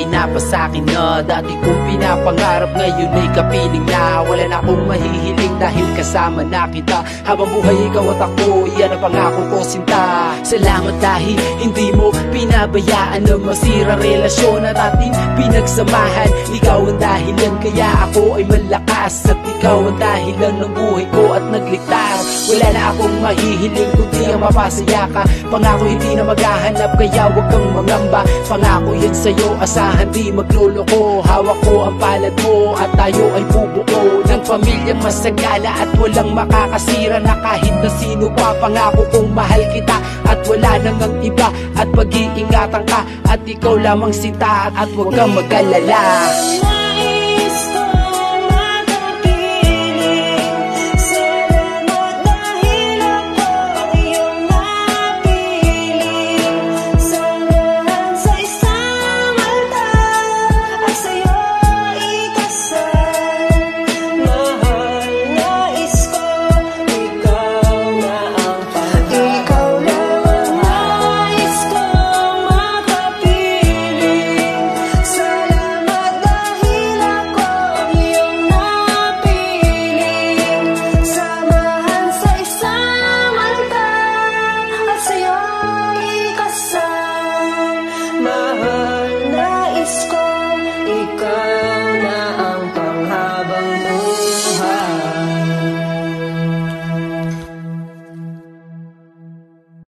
bagay na pasakin na dati kong pinapangarap, ngayon ay kapiling na. Wala na akong mahihiling dahil kasama na kita. Habang buhay ikaw at ako, yan ang pangako ko sinta. Salamat dahil hindi mo pinabayaan na masira relasyon at ating pinagsamahan. Ikaw ang dahilan kaya ako ay malakas, at ikaw ang dahilan ng buhay ko at nagligtas. Wala na akong mahihiling kundi ang mapasaya ka. Pangako hindi na maghahanap kaya huwag kang mangamba. Pangako yan sa'yo, asahan di magluloko. Hawak ko ang palad mo at tayo ay bubuo ng pamilyang masagana at walang makakasira na kahit na sino pa. Pangako kong mahal kita at wala nang ang iba, at pag-iingatan ka at ikaw lamang sinta, at huwag kang mag-alala.